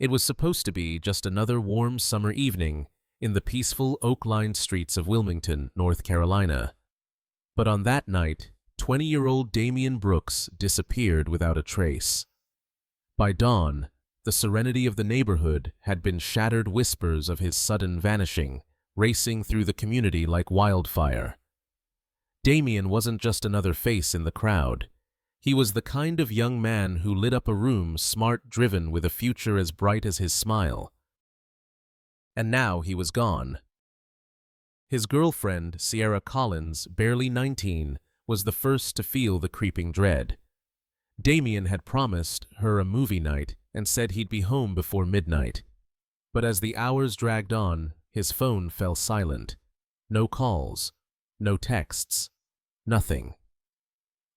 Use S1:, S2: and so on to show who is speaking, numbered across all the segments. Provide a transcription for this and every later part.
S1: It was supposed to be just another warm summer evening in the peaceful oak-lined streets of Wilmington, North Carolina. But on that night, 20-year-old Damian Brooks disappeared without a trace. By dawn, the serenity of the neighborhood had been shattered. Whispers of his sudden vanishing, racing through the community like wildfire. Damian wasn't just another face in the crowd. He was the kind of young man who lit up a room, smart, driven, with a future as bright as his smile. And now he was gone. His girlfriend, Sierra Collins, barely 19, was the first to feel the creeping dread. Damian had promised her a movie night and said he'd be home before midnight. But as the hours dragged on, his phone fell silent. No calls, no texts, nothing.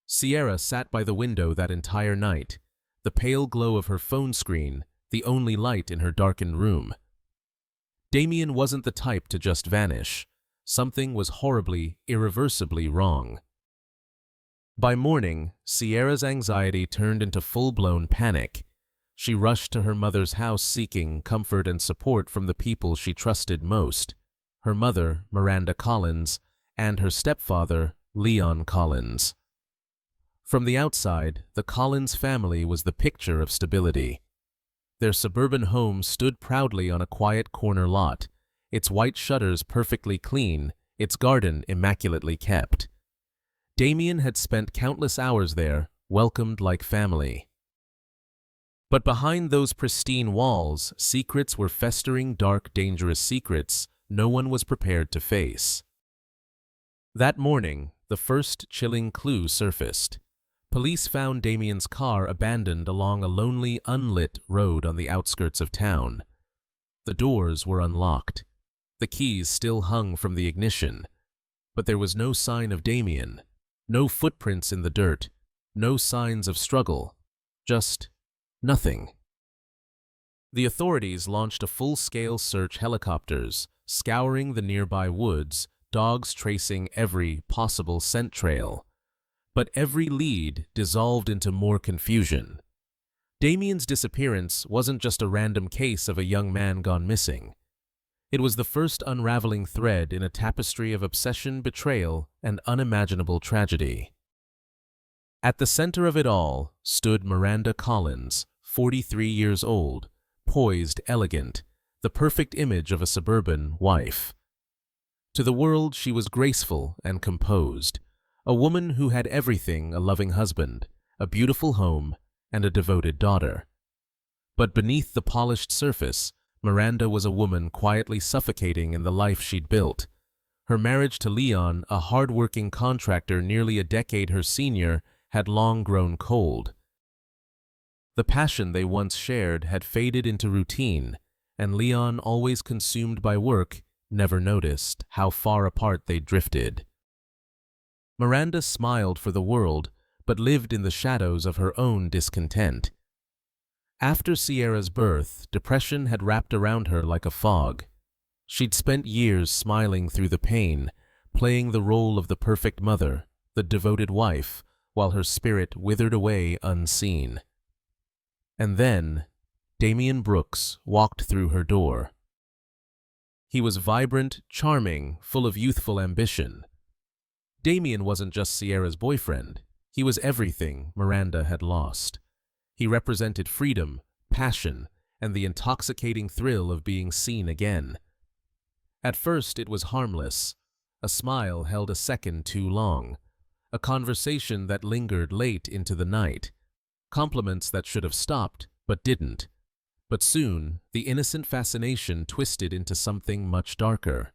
S1: Sierra sat by the window that entire night, the pale glow of her phone screen the only light in her darkened room. Damian wasn't the type to just vanish. Something was horribly, irreversibly wrong. By morning, Sierra's anxiety turned into full-blown panic. She rushed to her mother's house seeking comfort and support from the people she trusted most: her mother, Miranda Collins, and her stepfather, Leon Collins. From the outside, the Collins family was the picture of stability. Their suburban home stood proudly on a quiet corner lot, its white shutters perfectly clean, its garden immaculately kept. Damian had spent countless hours there, welcomed like family. But behind those pristine walls, secrets were festering, dark, dangerous secrets no one was prepared to face. That morning, the first chilling clue surfaced. Police found Damian's car abandoned along a lonely, unlit road on the outskirts of town. The doors were unlocked. The keys still hung from the ignition. But there was no sign of Damian, no footprints in the dirt, no signs of struggle, just nothing. The authorities launched a full-scale search, helicopters scouring the nearby woods, dogs tracing every possible scent trail. But every lead dissolved into more confusion. Damian's disappearance wasn't just a random case of a young man gone missing. It was the first unraveling thread in a tapestry of obsession, betrayal, and unimaginable tragedy. At the center of it all stood Miranda Collins, 43 years old, poised, elegant, the perfect image of a suburban wife. To the world, she was graceful and composed, a woman who had everything: a loving husband, a beautiful home, and a devoted daughter. But beneath the polished surface, Miranda was a woman quietly suffocating in the life she'd built. Her marriage to Leon, a hard-working contractor nearly a decade her senior, had long grown cold. The passion they once shared had faded into routine, and Leon, always consumed by work, never noticed how far apart they'd drifted. Miranda smiled for the world, but lived in the shadows of her own discontent. After Sierra's birth, depression had wrapped around her like a fog. She'd spent years smiling through the pain, playing the role of the perfect mother, the devoted wife, while her spirit withered away unseen. And then, Damian Brooks walked through her door. He was vibrant, charming, full of youthful ambition. Damian wasn't just Sierra's boyfriend. He was everything Miranda had lost. He represented freedom, passion, and the intoxicating thrill of being seen again. At first, it was harmless. A smile held a second too long. A conversation that lingered late into the night. Compliments that should have stopped, but didn't. But soon, the innocent fascination twisted into something much darker.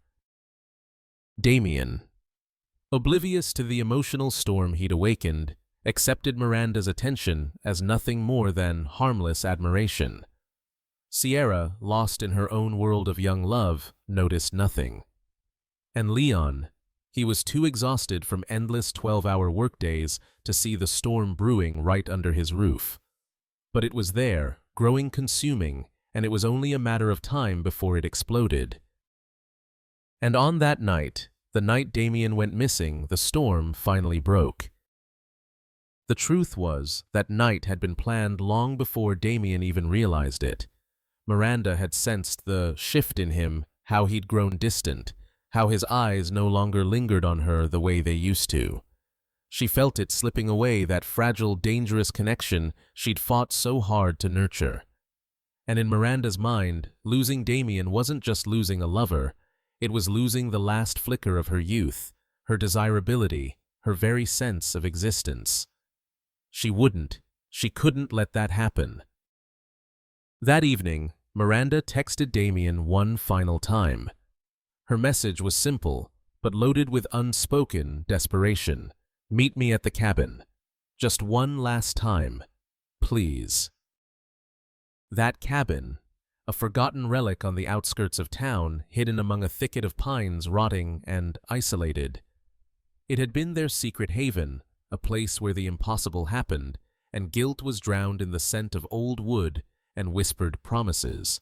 S1: Damian, oblivious to the emotional storm he'd awakened, accepted Miranda's attention as nothing more than harmless admiration. Sierra, lost in her own world of young love, noticed nothing. And Leon, he was too exhausted from endless 12-hour workdays to see the storm brewing right under his roof. But it was there, growing, consuming, and it was only a matter of time before it exploded. And on that night, the night Damian went missing, the storm finally broke. The truth was that night had been planned long before Damian even realized it. Miranda had sensed the shift in him, how he'd grown distant, how his eyes no longer lingered on her the way they used to. She felt it slipping away, that fragile, dangerous connection she'd fought so hard to nurture. And in Miranda's mind, losing Damien wasn't just losing a lover, it was losing the last flicker of her youth, her desirability, her very sense of existence. She couldn't let that happen. That evening, Miranda texted Damien one final time. Her message was simple, but loaded with unspoken desperation. "Meet me at the cabin. Just one last time. Please." That cabin, a forgotten relic on the outskirts of town, hidden among a thicket of pines, rotting and isolated. It had been their secret haven, a place where the impossible happened, and guilt was drowned in the scent of old wood and whispered promises.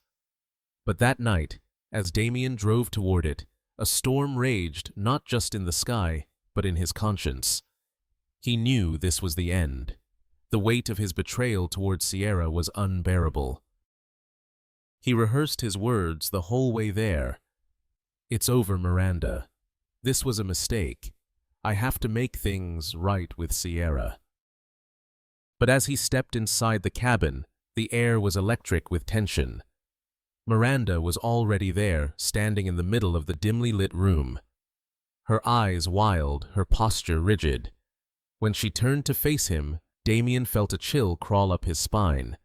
S1: But that night, as Damien drove toward it, a storm raged not just in the sky, but in his conscience. He knew this was the end. The weight of his betrayal toward Sierra was unbearable. He rehearsed his words the whole way there. "It's over, Miranda. This was a mistake. I have to make things right with Sierra." But as he stepped inside the cabin, the air was electric with tension. Miranda was already there, standing in the middle of the dimly lit room. Her eyes wild, her posture rigid. When she turned to face him, Damien felt a chill crawl up his spine.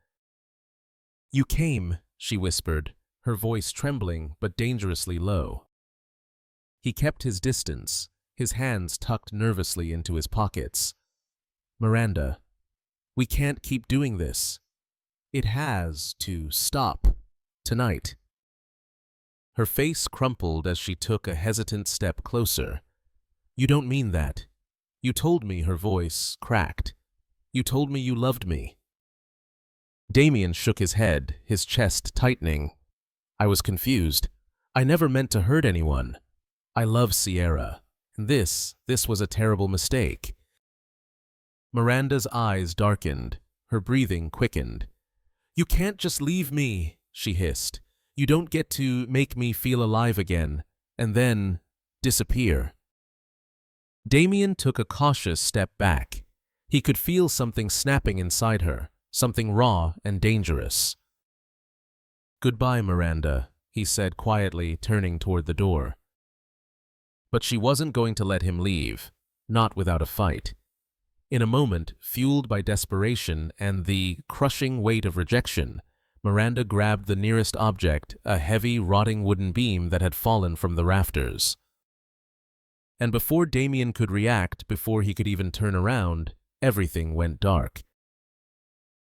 S1: "You came," she whispered, her voice trembling but dangerously low. He kept his distance, his hands tucked nervously into his pockets. "Miranda, we can't keep doing this. It has to stop. Tonight." Her face crumpled as she took a hesitant step closer. "You don't mean that. You told me," her voice cracked. "You told me you loved me." Damien shook his head, his chest tightening. "I was confused. I never meant to hurt anyone. I love Sierra, and this was a terrible mistake." Miranda's eyes darkened, her breathing quickened. "You can't just leave me," she hissed. "You don't get to make me feel alive again, and then disappear." Damien took a cautious step back. He could feel something snapping inside her, something raw and dangerous. "Goodbye, Miranda," he said quietly, turning toward the door. But she wasn't going to let him leave, not without a fight. In a moment, fueled by desperation and the crushing weight of rejection, Miranda grabbed the nearest object, a heavy, rotting wooden beam that had fallen from the rafters. And before Damien could react, before he could even turn around, everything went dark.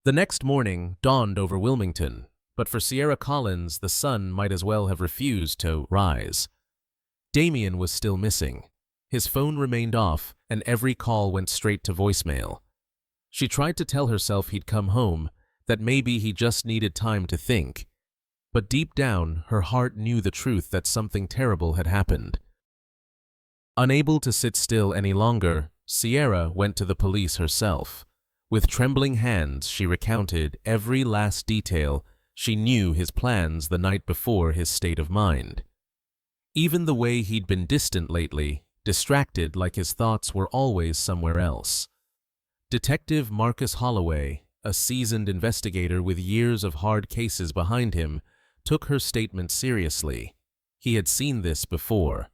S1: The next morning dawned over Wilmington, but for Sierra Collins, the sun might as well have refused to rise. Damien was still missing. His phone remained off, and every call went straight to voicemail. She tried to tell herself he'd come home, that maybe he just needed time to think. But deep down, her heart knew the truth, that something terrible had happened. Unable to sit still any longer, Sierra went to the police herself. With trembling hands, she recounted every last detail. She knew his plans the night before, his state of mind. Even the way he'd been distant lately, distracted, like his thoughts were always somewhere else. Detective Marcus Holloway, a seasoned investigator with years of hard cases behind him, took her statement seriously. He had seen this before.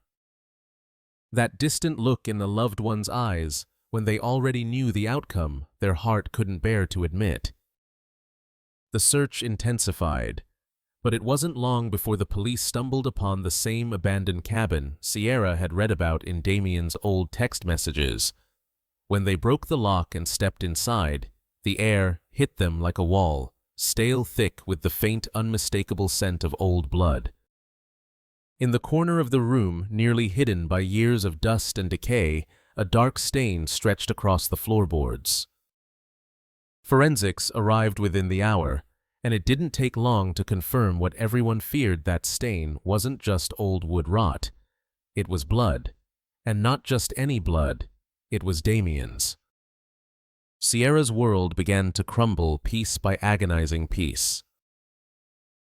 S1: That distant look in the loved one's eyes, when they already knew the outcome, their heart couldn't bear to admit. The search intensified, but it wasn't long before the police stumbled upon the same abandoned cabin Sierra had read about in Damien's old text messages. When they broke the lock and stepped inside, the air hit them like a wall, stale thick with the faint, unmistakable scent of old blood. In the corner of the room, nearly hidden by years of dust and decay, a dark stain stretched across the floorboards. Forensics arrived within the hour, and it didn't take long to confirm what everyone feared: that stain wasn't just old wood rot. It was blood, and not just any blood. It was Damien's. Sierra's world began to crumble piece by agonizing piece.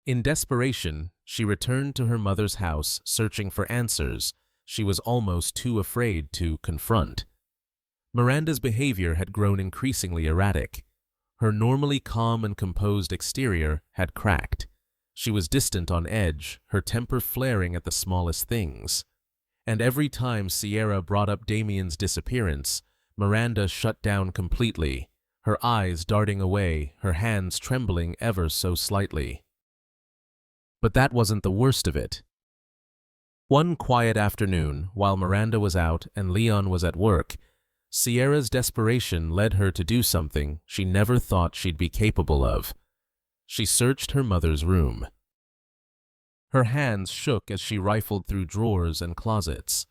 S1: In desperation, she returned to her mother's house searching for answers she was almost too afraid to confront. Miranda's behavior had grown increasingly erratic. Her normally calm and composed exterior had cracked. She was distant on edge, her temper flaring at the smallest things. And every time Sierra brought up Damien's disappearance, Miranda shut down completely, her eyes darting away, her hands trembling ever so slightly. But that wasn't the worst of it. One quiet afternoon, while Miranda was out and Leon was at work, Sierra's desperation led her to do something she never thought she'd be capable of. She searched her mother's room. Her hands shook as she rifled through drawers and closets.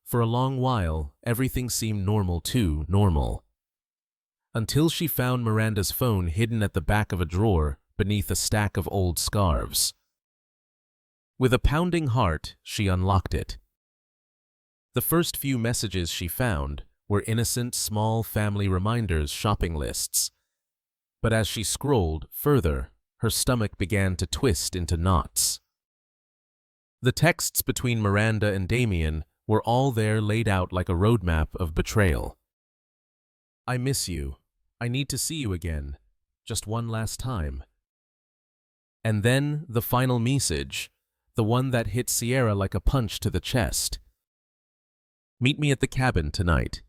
S1: For a long while, everything seemed too normal. Until she found Miranda's phone hidden at the back of a drawer beneath a stack of old scarves. With a pounding heart, she unlocked it. The first few messages she found were innocent, small family reminders, shopping lists. But as she scrolled further, her stomach began to twist into knots. The texts between Miranda and Damien were all there, laid out like a roadmap of betrayal. "I miss you. I need to see you again. Just one last time." And then the final message, the one that hit Sierra like a punch to the chest. "Meet me at the cabin tonight.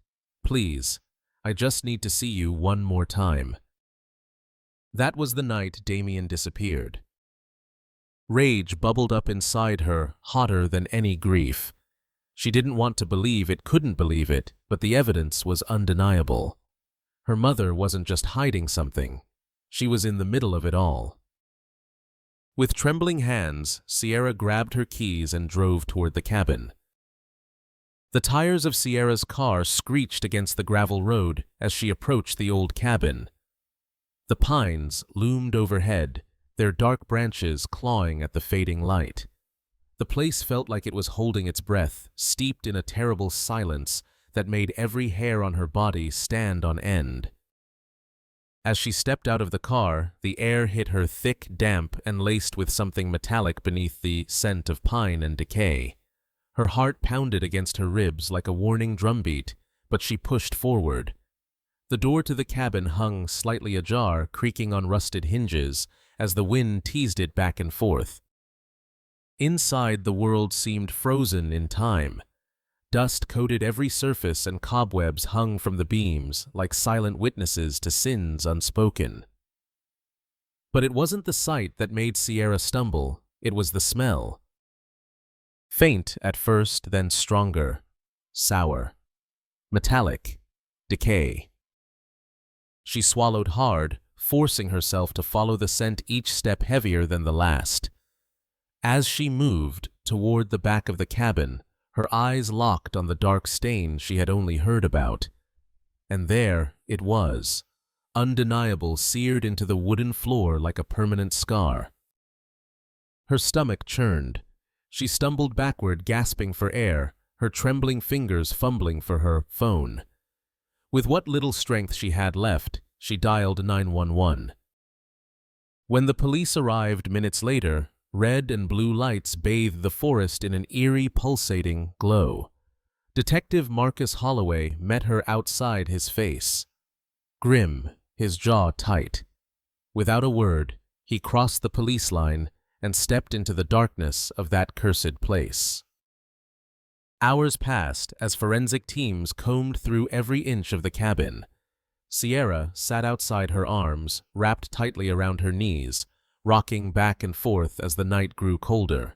S1: Please. I just need to see you one more time." That was the night Damien disappeared. Rage bubbled up inside her, hotter than any grief. She didn't want to believe it, couldn't believe it, but the evidence was undeniable. Her mother wasn't just hiding something. She was in the middle of it all. With trembling hands, Sierra grabbed her keys and drove toward the cabin. The tires of Sierra's car screeched against the gravel road as she approached the old cabin. The pines loomed overhead, their dark branches clawing at the fading light. The place felt like it was holding its breath, steeped in a terrible silence that made every hair on her body stand on end. As she stepped out of the car, the air hit her thick, damp, and laced with something metallic beneath the scent of pine and decay. Her heart pounded against her ribs like a warning drumbeat, but she pushed forward. The door to the cabin hung slightly ajar, creaking on rusted hinges, as the wind teased it back and forth. Inside, the world seemed frozen in time. Dust coated every surface and cobwebs hung from the beams like silent witnesses to sins unspoken. But it wasn't the sight that made Sierra stumble, it was the smell. Faint at first, then stronger, sour, metallic, decay. She swallowed hard, forcing herself to follow the scent, each step heavier than the last. As she moved toward the back of the cabin, her eyes locked on the dark stain she had only heard about. And there it was, undeniable, seared into the wooden floor like a permanent scar. Her stomach churned. She stumbled backward, gasping for air, her trembling fingers fumbling for her phone. With what little strength she had left, she dialed 911. When the police arrived minutes later, red and blue lights bathed the forest in an eerie, pulsating glow. Detective Marcus Holloway met her outside his face. Grim, his jaw tight. Without a word, he crossed the police line and stepped into the darkness of that cursed place. Hours passed as forensic teams combed through every inch of the cabin. Sierra sat outside, her arms wrapped tightly around her knees, rocking back and forth as the night grew colder.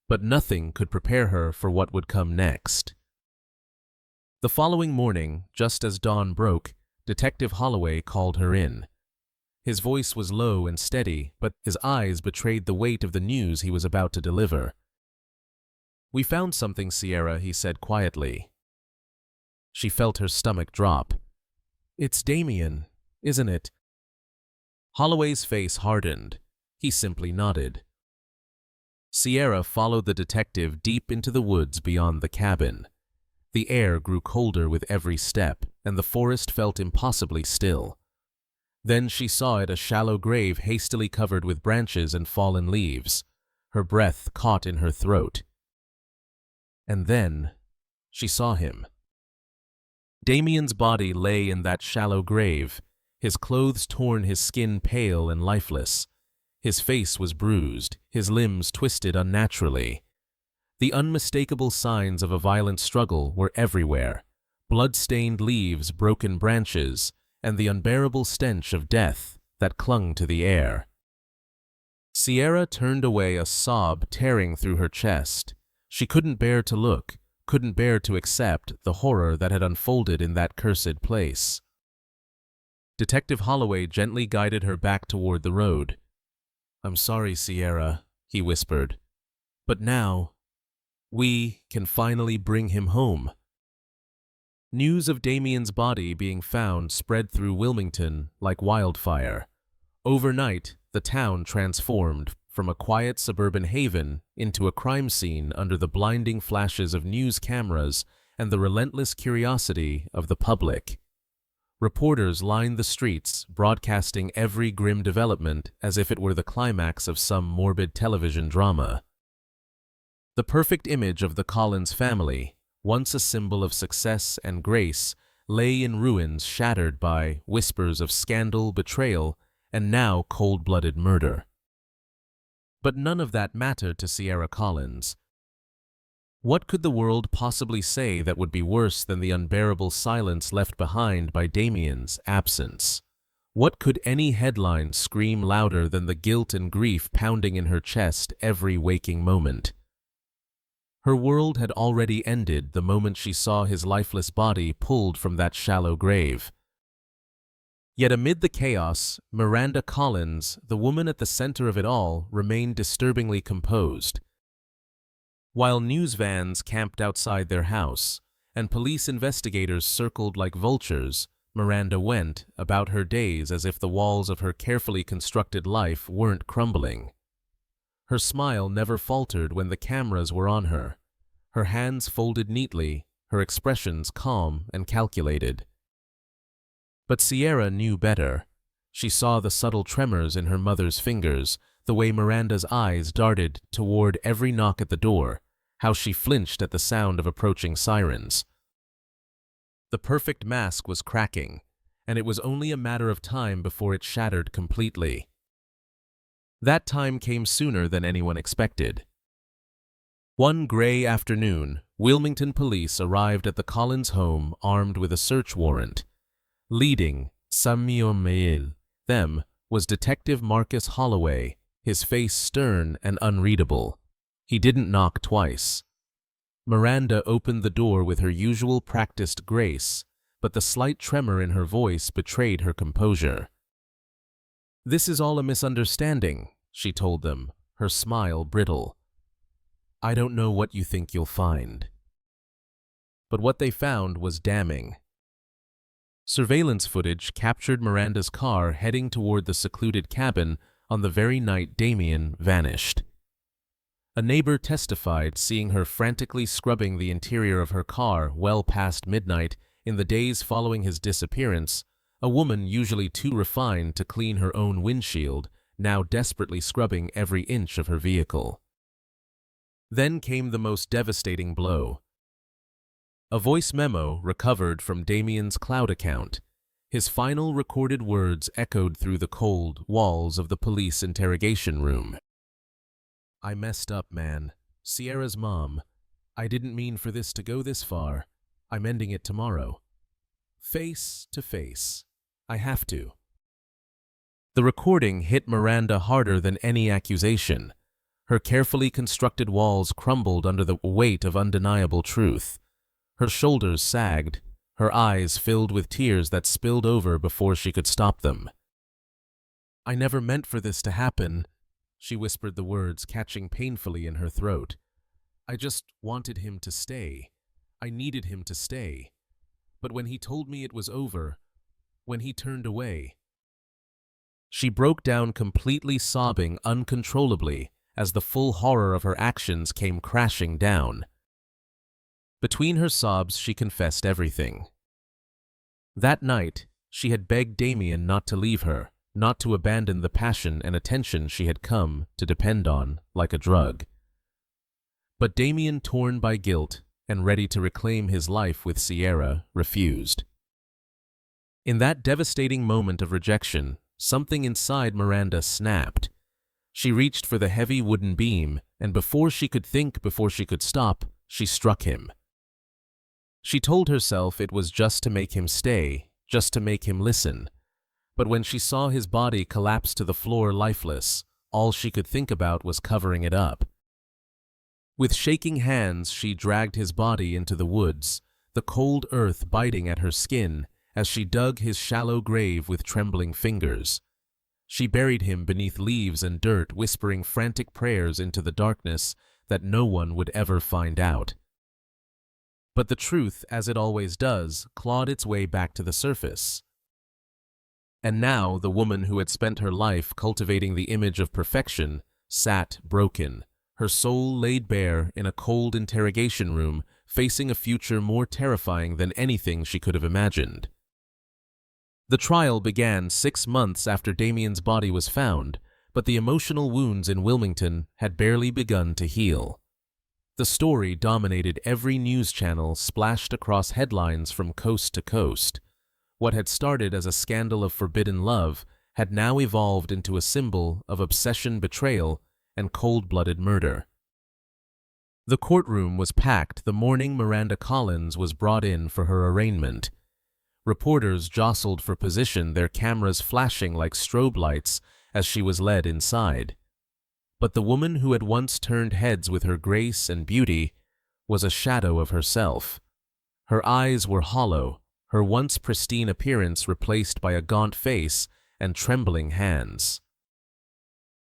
S1: But nothing could prepare her for what would come next. The following morning, just as dawn broke, Detective Holloway called her in. His voice was low and steady, but his eyes betrayed the weight of the news he was about to deliver. "We found something, Sierra," he said quietly. She felt her stomach drop. "It's Damien, isn't it?" Holloway's face hardened. He simply nodded. Sierra followed the detective deep into the woods beyond the cabin. The air grew colder with every step, and the forest felt impossibly still. Then she saw it, a shallow grave hastily covered with branches and fallen leaves, her breath caught in her throat. And then she saw him. Damien's body lay in that shallow grave, his clothes torn, his skin pale and lifeless. His face was bruised, his limbs twisted unnaturally. The unmistakable signs of a violent struggle were everywhere: blood-stained leaves, broken branches, and the unbearable stench of death that clung to the air. Sierra turned away, a sob tearing through her chest. She couldn't bear to look, couldn't bear to accept the horror that had unfolded in that cursed place. Detective Holloway gently guided her back toward the road. "I'm sorry, Sierra," he whispered, "but now we can finally bring him home." News of Damien's body being found spread through Wilmington like wildfire. Overnight, the town transformed from a quiet suburban haven into a crime scene under the blinding flashes of news cameras and the relentless curiosity of the public. Reporters lined the streets, broadcasting every grim development as if it were the climax of some morbid television drama. The perfect image of the Collins family, once a symbol of success and grace, lay in ruins, shattered by whispers of scandal, betrayal, and now cold-blooded murder. But none of that mattered to Sierra Collins. What could the world possibly say that would be worse than the unbearable silence left behind by Damien's absence? What could any headline scream louder than the guilt and grief pounding in her chest every waking moment? Her world had already ended the moment she saw his lifeless body pulled from that shallow grave. Yet amid the chaos, Miranda Collins, the woman at the center of it all, remained disturbingly composed. While news vans camped outside their house, and police investigators circled like vultures, Miranda went about her days as if the walls of her carefully constructed life weren't crumbling. Her smile never faltered when the cameras were on her, her hands folded neatly, her expressions calm and calculated. But Sierra knew better. She saw the subtle tremors in her mother's fingers, the way Miranda's eyes darted toward every knock at the door, how she flinched at the sound of approaching sirens. The perfect mask was cracking, and it was only a matter of time before it shattered completely. That time came sooner than anyone expected. One gray afternoon, Wilmington police arrived at the Collins home armed with a search warrant. Leading them was Detective Marcus Holloway, his face stern and unreadable. He didn't knock twice. Miranda opened the door with her usual practiced grace, but the slight tremor in her voice betrayed her composure. "This is all a misunderstanding," she told them, her smile brittle. "I don't know what you think you'll find." But what they found was damning. Surveillance footage captured Miranda's car heading toward the secluded cabin on the very night Damien vanished. A neighbor testified seeing her frantically scrubbing the interior of her car well past midnight in the days following his disappearance, a woman usually too refined to clean her own windshield, now desperately scrubbing every inch of her vehicle. Then came the most devastating blow. A voice memo recovered from Damien's cloud account. His final recorded words echoed through the cold walls of the police interrogation room. "I messed up, man. Sierra's mom. I didn't mean for this to go this far. I'm ending it tomorrow. Face to face. I have to." The recording hit Miranda harder than any accusation. Her carefully constructed walls crumbled under the weight of undeniable truth. Her shoulders sagged, her eyes filled with tears that spilled over before she could stop them. "I never meant for this to happen," she whispered, the words catching painfully in her throat. "I just wanted him to stay. I needed him to stay. But when he told me it was over, when he turned away..." She broke down completely, sobbing uncontrollably as the full horror of her actions came crashing down. Between her sobs, she confessed everything. That night, She had begged Damien not to leave her, not to abandon the passion and attention she had come to depend on like a drug. But Damien, torn by guilt and ready to reclaim his life with Sierra, refused. In that devastating moment of rejection, something inside Miranda snapped. She reached for the heavy wooden beam, and before she could think, before she could stop, she struck him. She told herself it was just to make him stay, just to make him listen. But when she saw his body collapse to the floor lifeless, all she could think about was covering it up. With shaking hands, she dragged his body into the woods, the cold earth biting at her skin as she dug his shallow grave with trembling fingers. She buried him beneath leaves and dirt, whispering frantic prayers into the darkness that no one would ever find out. But the truth, as it always does, clawed its way back to the surface. And now the woman who had spent her life cultivating the image of perfection sat broken, her soul laid bare in a cold interrogation room, facing a future more terrifying than anything she could have imagined. The trial began 6 months after Damien's body was found, but the emotional wounds in Wilmington had barely begun to heal. The story dominated every news channel, splashed across headlines from coast to coast. What had started as a scandal of forbidden love had now evolved into a symbol of obsession, betrayal, and cold-blooded murder. The courtroom was packed the morning Miranda Collins was brought in for her arraignment. Reporters jostled for position, their cameras flashing like strobe lights as she was led inside. But the woman who had once turned heads with her grace and beauty was a shadow of herself. Her eyes were hollow, her once pristine appearance replaced by a gaunt face and trembling hands.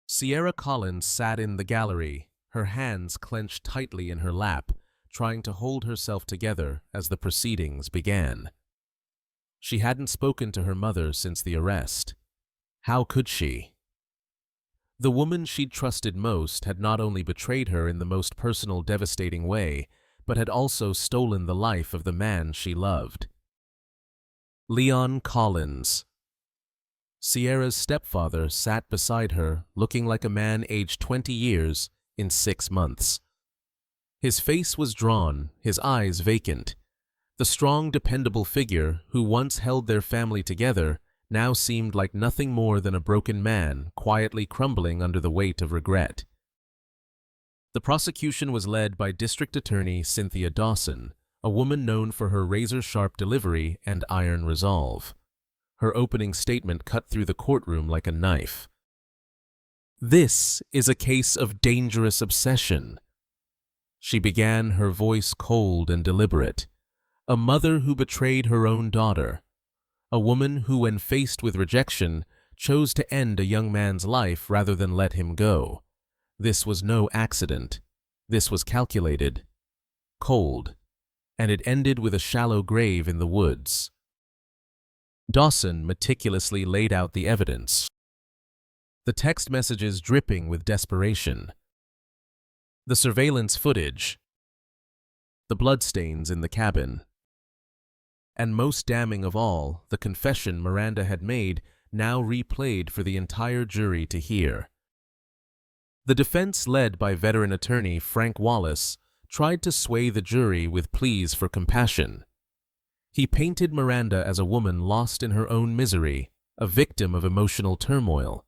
S1: Sierra Collins sat in the gallery, her hands clenched tightly in her lap, trying to hold herself together as the proceedings began. She hadn't spoken to her mother since the arrest. How could she? The woman she'd trusted most had not only betrayed her in the most personal, devastating way, but had also stolen the life of the man she loved. Leon Collins. Sierra's stepfather sat beside her, looking like a man aged 20 years in 6 months. His face was drawn, his eyes vacant. The strong, dependable figure who once held their family together now seemed like nothing more than a broken man, quietly crumbling under the weight of regret. The prosecution was led by District Attorney Cynthia Dawson, a woman known for her razor-sharp delivery and iron resolve. Her opening statement cut through the courtroom like a knife. "This is a case of dangerous obsession," she began, her voice cold and deliberate. "A mother who betrayed her own daughter. A woman who, when faced with rejection, chose to end a young man's life rather than let him go. This was no accident. This was calculated, cold, and it ended with a shallow grave in the woods." Dawson meticulously laid out the evidence, the text messages dripping with desperation, the surveillance footage, the bloodstains in the cabin, and most damning of all, the confession Miranda had made, now replayed for the entire jury to hear. The defense, led by veteran attorney Frank Wallace, tried to sway the jury with pleas for compassion. He painted Miranda as a woman lost in her own misery, a victim of emotional turmoil,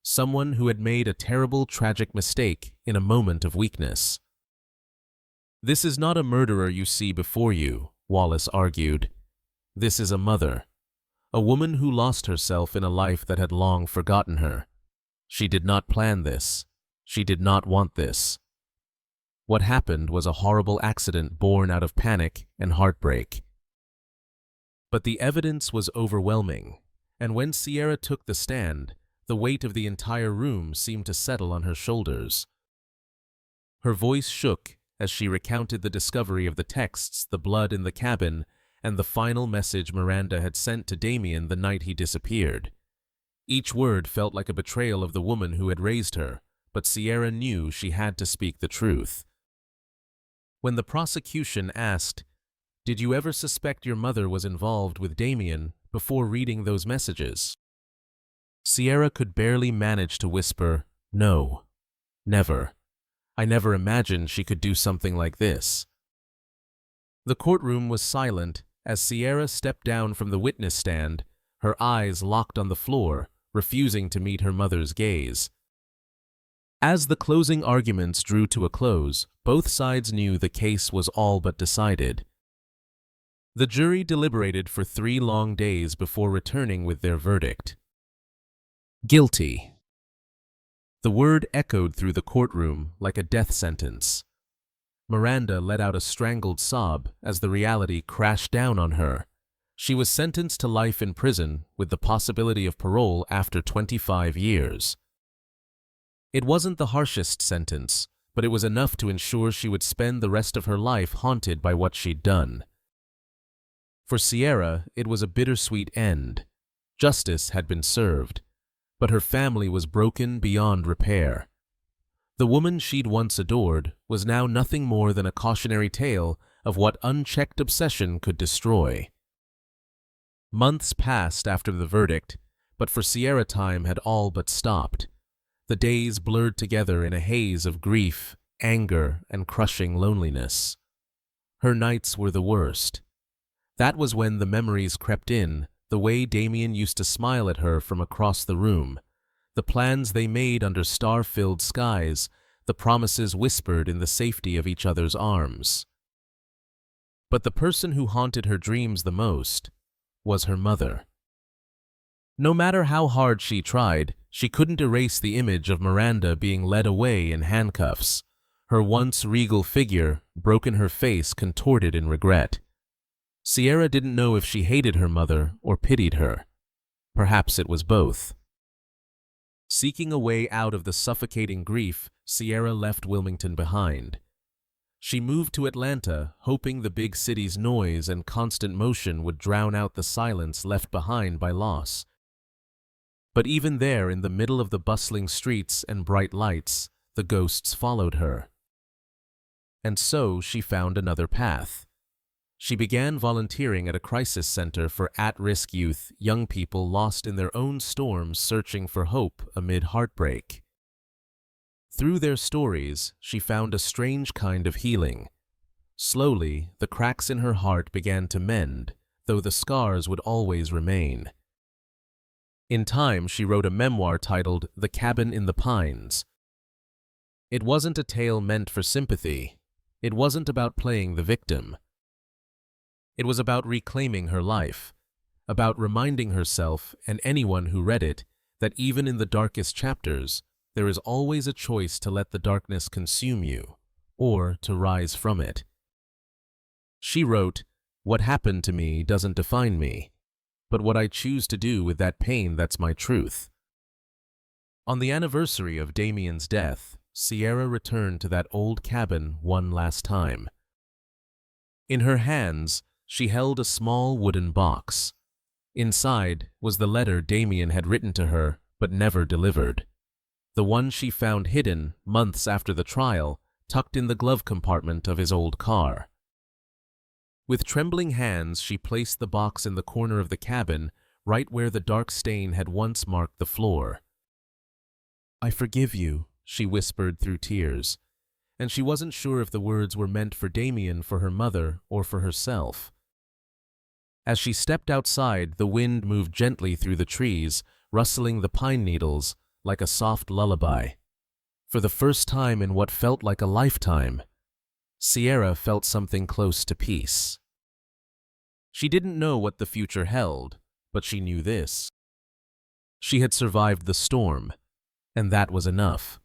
S1: someone who had made a terrible, tragic mistake in a moment of weakness. "This is not a murderer you see before you," Wallace argued. "This is a mother, a woman who lost herself in a life that had long forgotten her. She did not plan this. She did not want this. What happened was a horrible accident born out of panic and heartbreak." But the evidence was overwhelming, and when Sierra took the stand, the weight of the entire room seemed to settle on her shoulders. Her voice shook as she recounted the discovery of the texts, the blood in the cabin, and the final message Miranda had sent to Damien the night he disappeared. Each word felt like a betrayal of the woman who had raised her, but Sierra knew she had to speak the truth. When the prosecution asked, "Did you ever suspect your mother was involved with Damien?" before reading those messages. Sierra could barely manage to whisper, "No, never. I never imagined she could do something like this." The courtroom was silent as Sierra stepped down from the witness stand, her eyes locked on the floor, refusing to meet her mother's gaze. As the closing arguments drew to a close, both sides knew the case was all but decided. The jury deliberated for 3 long days before returning with their verdict. Guilty. The word echoed through the courtroom like a death sentence. Miranda let out a strangled sob as the reality crashed down on her. She was sentenced to life in prison with the possibility of parole after 25 years. It wasn't the harshest sentence, but it was enough to ensure she would spend the rest of her life haunted by what she'd done. For Sierra, it was a bittersweet end. Justice had been served, but her family was broken beyond repair. The woman she'd once adored was now nothing more than a cautionary tale of what unchecked obsession could destroy. Months passed after the verdict, but for Sierra time had all but stopped. The days blurred together in a haze of grief, anger, and crushing loneliness. Her nights were the worst. That was when the memories crept in, the way Damien used to smile at her from across the room, the plans they made under star-filled skies, the promises whispered in the safety of each other's arms. But the person who haunted her dreams the most was her mother. No matter how hard she tried, she couldn't erase the image of Miranda being led away in handcuffs, her once regal figure, broken, her face contorted in regret. Sierra didn't know if she hated her mother or pitied her. Perhaps it was both. Seeking a way out of the suffocating grief, Sierra left Wilmington behind. She moved to Atlanta, hoping the big city's noise and constant motion would drown out the silence left behind by loss. But even there, in the middle of the bustling streets and bright lights, the ghosts followed her. And so she found another path. She began volunteering at a crisis center for at-risk youth, young people lost in their own storms searching for hope amid heartbreak. Through their stories, she found a strange kind of healing. Slowly, the cracks in her heart began to mend, though the scars would always remain. In time, she wrote a memoir titled The Cabin in the Pines. It wasn't a tale meant for sympathy. It wasn't about playing the victim. It was about reclaiming her life, about reminding herself and anyone who read it that even in the darkest chapters, there is always a choice to let the darkness consume you, or to rise from it. She wrote, "What happened to me doesn't define me, but what I choose to do with that pain, that's my truth." On the anniversary of Damien's death, Sierra returned to that old cabin one last time. In her hands, she held a small wooden box. Inside was the letter Damien had written to her but never delivered. The one she found hidden months after the trial, tucked in the glove compartment of his old car. With trembling hands, she placed the box in the corner of the cabin, right where the dark stain had once marked the floor. "I forgive you," she whispered through tears, and she wasn't sure if the words were meant for Damien, for her mother, or for herself. As she stepped outside, the wind moved gently through the trees, rustling the pine needles like a soft lullaby. For the first time in what felt like a lifetime, Sierra felt something close to peace. She didn't know what the future held, but she knew this. She had survived the storm, and that was enough.